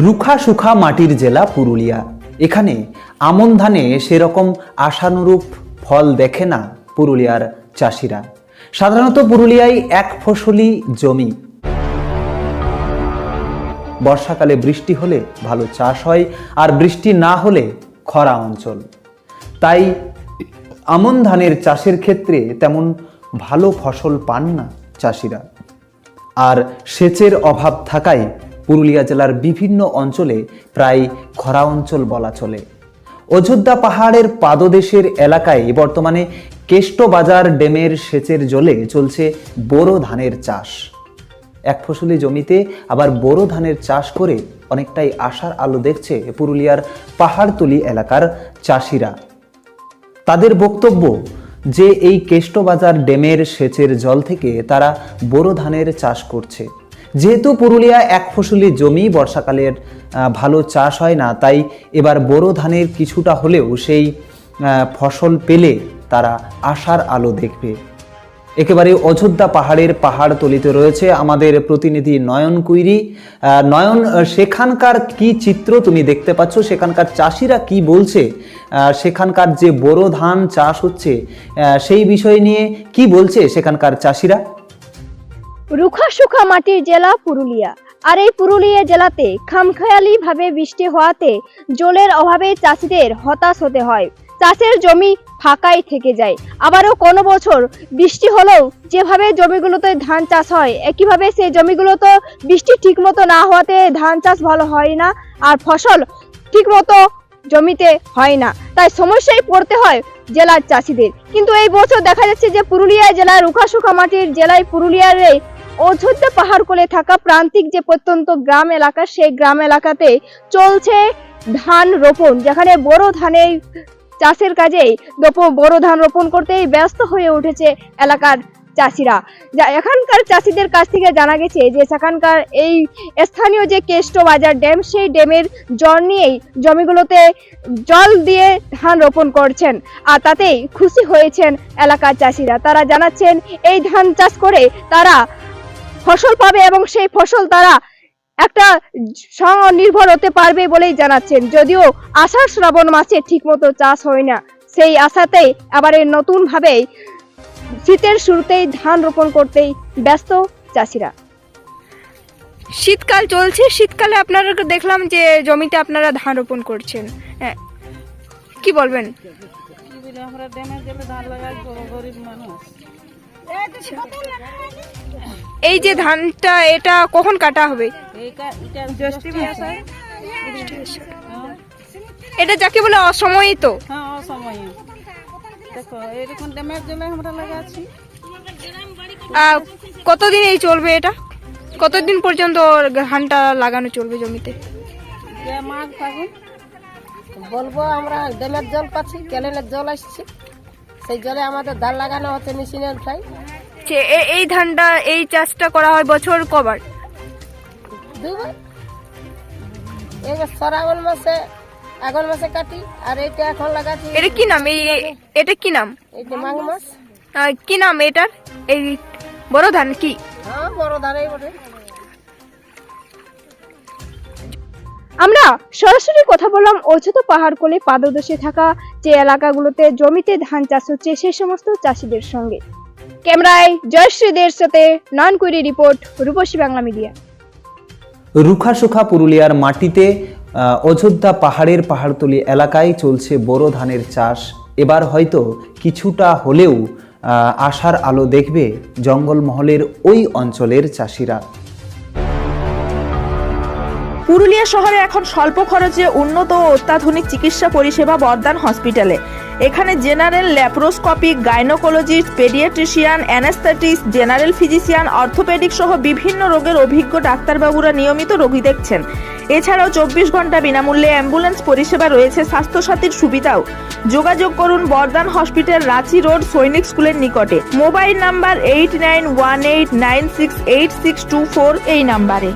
রুখা সুখা মাটির জেলা পুরুলিয়া। এখানে আমন ধানে সেরকম আশানুরূপ ফল দেখে না পুরুলিয়ার চাষিরা। সাধারণত পুরুলিয়ায় এক ফসলি জমি, বর্ষাকালে বৃষ্টি হলে ভালো চাষ হয়, আর বৃষ্টি না হলে খরা অঞ্চল। তাই আমন ধানের চাষের ক্ষেত্রে তেমন ভালো ফসল পান না চাষিরা। আর সেচের অভাব থাকায় পুরুলিয়া জেলার বিভিন্ন অঞ্চলে প্রায় খরা অঞ্চল বলা চলে। অযোধ্যা পাহাড়ের পাদদেশের এলাকায় বর্তমানে কেষ্টবাজার ড্যামের সেচের জলে চলছে বোরো ধানের চাষ। এক ফসলি জমিতে আবার বোরো ধানের চাষ করে অনেকটাই আশার আলো দেখছে পুরুলিয়ার পাহাড়তলি এলাকার চাষিরা। তাদের বক্তব্য যে এই কেষ্টবাজার ড্যামের সেচের জল থেকে তারা বোরো ধানের চাষ করছে। যেহেতু পুরুলিয়া এক ফসলি জমি, বর্ষাকালের ভালো চাষ হয় না, তাই এবার বোরো ধানের কিছুটা হলেও সেই ফসল পেলে তারা আশার আলো দেখবে। একেবারে অযোধ্যা পাহাড়ের পাহাড়তলিতে রয়েছে আমাদের প্রতিনিধি নয়ন কুইরি। নয়ন, সেখানকার কি চিত্র তুমি দেখতে পাচ্ছ? সেখানকার চাষিরা কি বলছে? সেখানকার যে বোরো ধান চাষ হচ্ছে সেই বিষয় নিয়ে কি বলছে সেখানকার চাষিরা? রুখা সুখা মাটির জেলা পুরুলিয়া, আর এই পুরুলিয়া জেলাতে খামখেয়ালি ভাবে বৃষ্টি হওয়াতে জলের অভাবে চাষিদের হতাশ হতে হয়। চাষের জমি ফাঁকাই থেকে যায়। আবারও কোনো বছর বৃষ্টি হলেও যেভাবে জমিগুলোতে ধান চাষ হয়, একইভাবে সেই জমিগুলোতে বৃষ্টি ঠিকমতো না হওয়াতে ধান চাষ ভালো হয় না, আর ফসল ঠিকমতো জমিতে হয় না। তাই সমস্যায় পড়তে হয় জেলার চাষিদের। কিন্তু এই বছর দেখা যাচ্ছে যে পুরুলিয়া জেলার রুখা সুখা মাটির জেলায় পুরুলিয়ার অযোধ্যা পাহাড় কোলে থাকা প্রান্তিক যে প্রত্যন্ত গ্রাম এলাকা, সেই গ্রাম এলাকাতে চলছে ধান রোপণ, যেখানে বোরো ধানের চাষের কাজে বোরো ধান রোপণ করতেই ব্যস্ত হয়ে উঠেছে এলাকার চাষিরা। এখানকার চাষিদের কাছ থেকে জানা গেছে যে সেখানকার এই স্থানীয় যে কেষ্টবাজার ড্যাম, সেই ড্যামের জল নিয়েই জমিগুলোতে জল দিয়ে ধান রোপণ করছেন, আর তাতেই খুশি হয়েছেন এলাকার চাষিরা। তারা জানাচ্ছেন এই ধান চাষ করে তারা ফসল পাবে এবং সেই ফসল তারা একটা স্বনির্ভর হতে পারবে বলেই জানাচ্ছেন। যদিও আষাঢ় শ্রাবণ মাসে ঠিকমতো চাষ হয় না, সেই আশাতেই আবার নতুন ভাবে শীতের শুরুতেই ধান রোপণ করতেই ব্যস্ত চাষিরা। শীতকাল চলছে, শীতকালে আপনারা দেখলাম যে জমিতে আপনারা ধান রোপণ করছেন, কি বলবেন? আমরা ড্যামের জলে ধান লাগাই, গরিব মানুষ। এই যে ধানটা, এটা কখন কাটা হবে? এটা যাকে বলে অসময়ই তো। হ্যাঁ, অসময়। দেখো এরকম ড্যামের জলে আমরা লাগাচ্ছি। কতদিন এই চলবে এটা? কতদিন পর্যন্ত ধানটা লাগানো চলবে জমিতে? মাঘ ফাগুন বলবো। আমরা ড্যামের জল পাচ্ছি, ক্যানেলের জল আসছে, সেই জলে আমাদের ধান লাগানো হচ্ছে মেশিনের ফ্লাই। এই ধানটা, এই চাষটা করা হয় বছর কবার? দুবার। এবার শ্রাবণ মাসে, আগুন মাসে কাটি, আর এইটা এখন লাগাচ্ছি। এটা কি নাম? এটা কি নাম? এইটা মাঘ মাস। কি নাম এটার? এই বড় ধান কি? হ্যাঁ, বড় ধানই বটে। আমরা সরাসরি কথা বললাম অযোধ্যা পাহাড় কোলে পাদদেশে থাকা যে এলাকাগুলোতে জমিতে ধান চাষ হচ্ছে সেই সমস্ত চাষিদের সঙ্গে। ক্যামেরায় জয়শ্রীদের সাথে নয়ন কুইরি রিপোর্ট, রূপসী বাংলা মিডিয়া। রুখা সুখা পুরুলিয়ার মাটিতে অযোধ্যা পাহাড়ের পাহাড়তলি এলাকায় চলছে বোরো ধানের চাষ। এবার হয়তো কিছুটা হলেও আশার আলো দেখবে জঙ্গলমহলের ওই অঞ্চলের চাষিরা। পুরুলিয়া শহরে এখন স্বল্প খরচে উন্নত ও অত্যাধুনিক চিকিৎসা পরিষেবা বর্দান হসপিটালে। এখানে general, laparoscopic, gynaecologist, paediatrician, anaesthetist, general physician, orthopaedic সহ বিভিন্ন রোগের অভিজ্ঞ ডাক্তারবাবুরা নিয়মিত রোগী দেখছেন। এছাড়াও 24 ঘন্টা বিনামূল্যে অ্যাম্বুলেন্স পরিষেবা রয়েছে, স্বাস্থ্যসাথীর সুবিধাও। যোগাযোগ করুন বর্দান হসপিটাল, রাঁচি রোড, সৈনিক স্কুলের নিকটে। মোবাইল নাম্বার 8918968624 এই নাম্বারে।